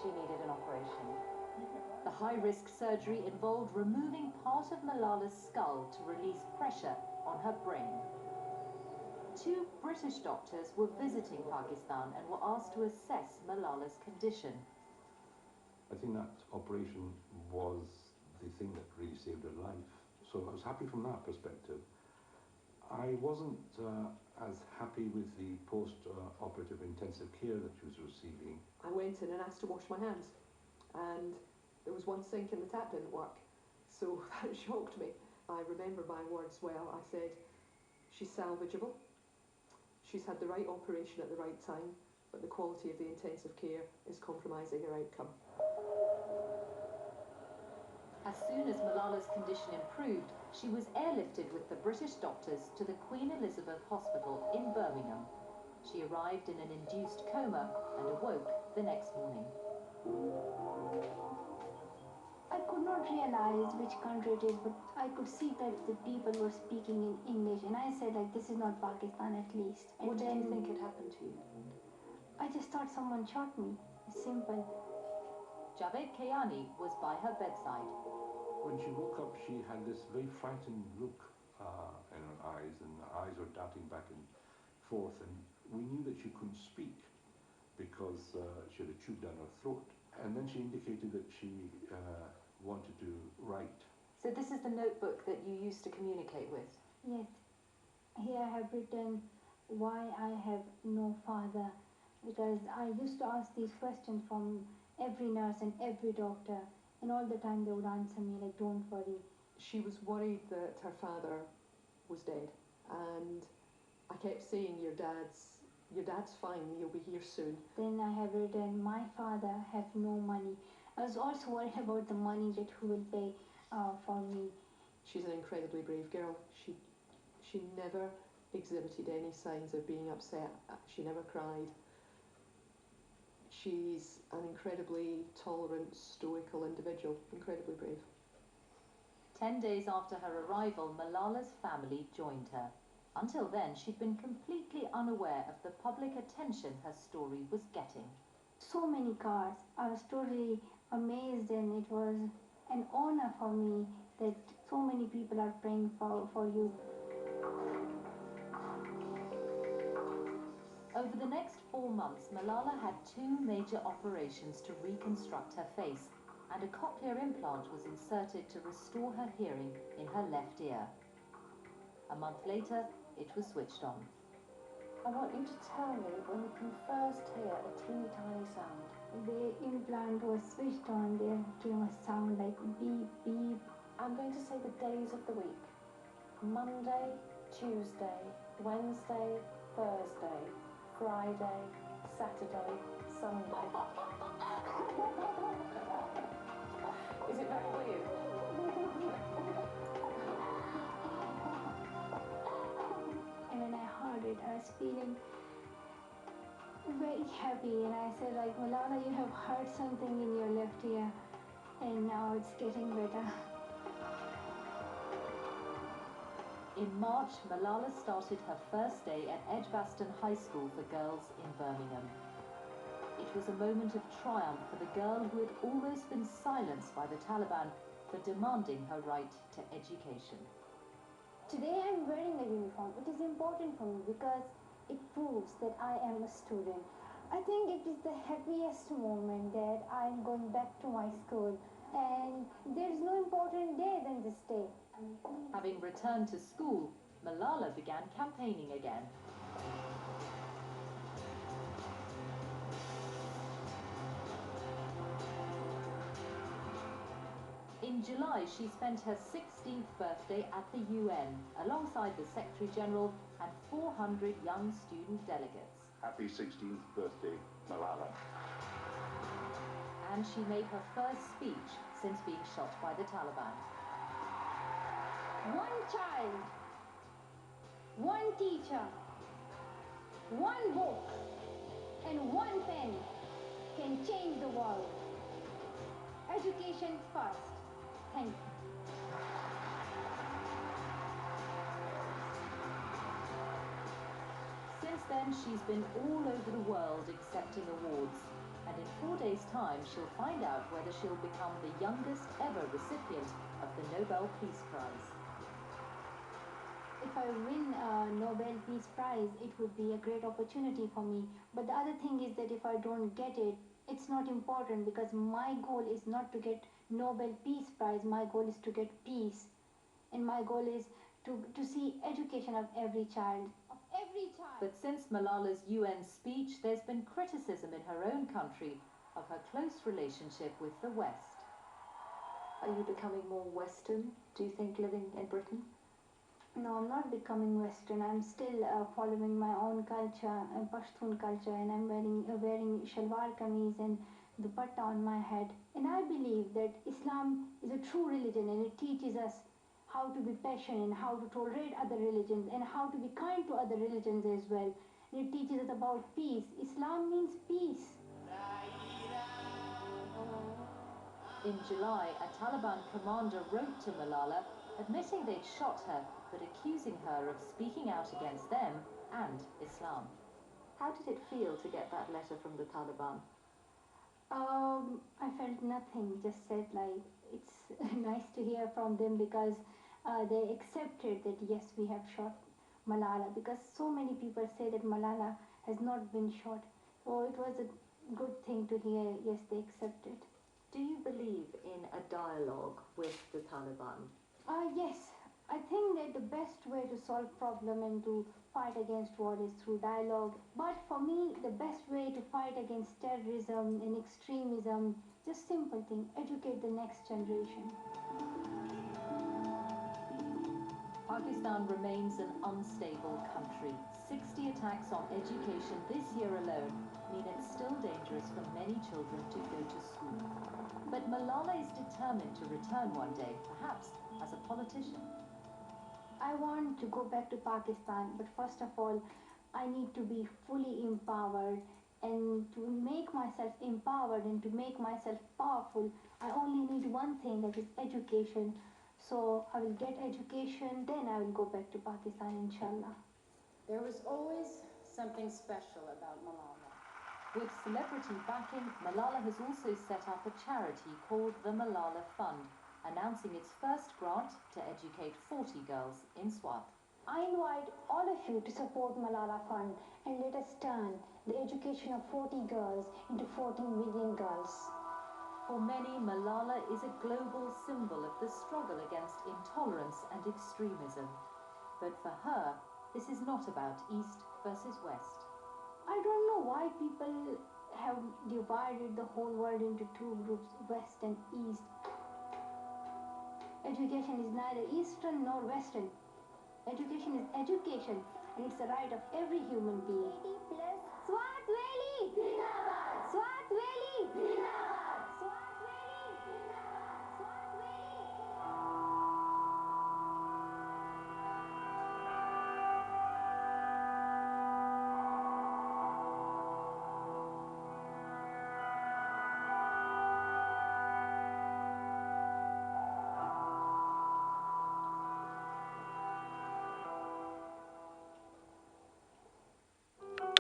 she needed an operation. The high-risk surgery involved removing part of Malala's skull to release pressure on her brain. 2 British doctors were visiting Pakistan and were asked to assess Malala's condition. I think that operation was the thing that really saved her life. So I was happy from that perspective. I wasn't as happy with the post-operative intensive care that she was receiving. I went in and asked to wash my hands, and there was one sink and the tap didn't work. So that shocked me. I remember my words well. I said, she's salvageable. She's had the right operation at the right time, but the quality of the intensive care is compromising her outcome. As soon as Malala's condition improved, she was airlifted with the British doctors to the Queen Elizabeth Hospital in Birmingham. She arrived in an induced coma and awoke the next morning. I could not realize which country it is, but I could see that the people were speaking in English, and I said, like, this is not Pakistan at least. And what did you think had happened to you? I just thought someone shot me. It's simple. Javed Kayani was by her bedside. When she woke up, she had this very frightened look in her eyes, and her eyes were darting back and forth, and we knew that she couldn't speak because she had a tube down her throat. And then she indicated that she wanted to write. So this is the notebook that you used to communicate with? Yes. Here I have written why I have no father, because I used to ask these questions from every nurse and every doctor, and all the time they would answer me like, don't worry. She was worried that her father was dead, and I kept saying, your dad's fine, he'll be here soon. Then I have written, my father have no money. I was also worried about the money that who will pay for me. She's an incredibly brave girl. She never exhibited any signs of being upset. She never cried. She's an incredibly tolerant, stoical individual, incredibly brave. 10 days after her arrival, Malala's family joined her. Until then, she'd been completely unaware of the public attention her story was getting. So many cars. I was totally amazed, and it was an honor for me that so many people are praying for you. Over the next 4 months, Malala had 2 major operations to reconstruct her face, and a cochlear implant was inserted to restore her hearing in her left ear. A month later, it was switched on. I want you to tell me when you can first hear a teeny tiny sound. The implant was switched on. There came a sound like beep, beep. I'm going to say the days of the week. Monday, Tuesday, Wednesday, Thursday, Friday, Saturday, Sunday. Is it very weird? And when I heard it, I was feeling very happy, and I said, like, Malala, you have heard something in your left ear, and now it's getting better. In March, Malala started her first day at Edgbaston High School for Girls in Birmingham. It was a moment of triumph for the girl who had almost been silenced by the Taliban for demanding her right to education. Today I'm wearing a uniform. It is important for me because it proves that I am a student. I think it is the happiest moment that I'm going back to my school, and there is no important day than this day. Having returned to school, Malala began campaigning again. In July, she spent her 16th birthday at the UN, alongside the Secretary-General and 400 young student delegates. Happy 16th birthday, Malala. And she made her first speech since being shot by the Taliban. One child, one teacher, one book, and one pen can change the world. Education first. Thank you. Since then, she's been all over the world accepting awards, and in 4 days' time, she'll find out whether she'll become the youngest ever recipient of the Nobel Peace Prize. If I win a Nobel Peace Prize, it would be a great opportunity for me. But the other thing is that if I don't get it, it's not important, because my goal is not to get Nobel Peace Prize. My goal is to get peace. And my goal is to see education of every child. But since Malala's UN speech, there's been criticism in her own country of her close relationship with the West. Are you becoming more Western, do you think, living in Britain? No, I'm not becoming Western. I'm still following my own culture, Pashtun culture, and I'm wearing shalwar kameez and dupatta on my head. And I believe that Islam is a true religion, and it teaches us how to be patient and how to tolerate other religions and how to be kind to other religions as well. And it teaches us about peace. Islam means peace. In July, a Taliban commander wrote to Malala, admitting they'd shot her, but accusing her of speaking out against them and Islam. How did it feel to get that letter from the Taliban? I felt nothing, just said like, it's nice to hear from them, because they accepted that yes, we have shot Malala, because so many people say that Malala has not been shot. So it was a good thing to hear, yes, they accepted. Do you believe in a dialogue with the Taliban? Yes, I think that the best way to solve problem and to fight against war is through dialogue. But for me, the best way to fight against terrorism and extremism, just simple thing, educate the next generation. Pakistan remains an unstable country. 60 attacks on education this year alone mean it's still dangerous for many children to go to school. But Malala is determined to return one day, perhaps as a politician. I want to go back to Pakistan, but first of all, I need to be fully empowered, and to make myself empowered and to make myself powerful, I only need one thing, that is education. So I will get education, then I will go back to Pakistan, inshallah. There was always something special about Malala. With celebrity backing, Malala has also set up a charity called the Malala Fund, announcing its first grant to educate 40 girls in Swat. I invite all of you to support Malala Fund, and let us turn the education of 40 girls into 14 million girls. For many, Malala is a global symbol of the struggle against intolerance and extremism. But for her, this is not about East versus West. I don't know why people have divided the whole world into two groups, West and East. Education is neither Eastern nor Western. Education is education, and it's the right of every human being. 80 plus Swat Valley! Zindabad! Swat Valley! Zindabad!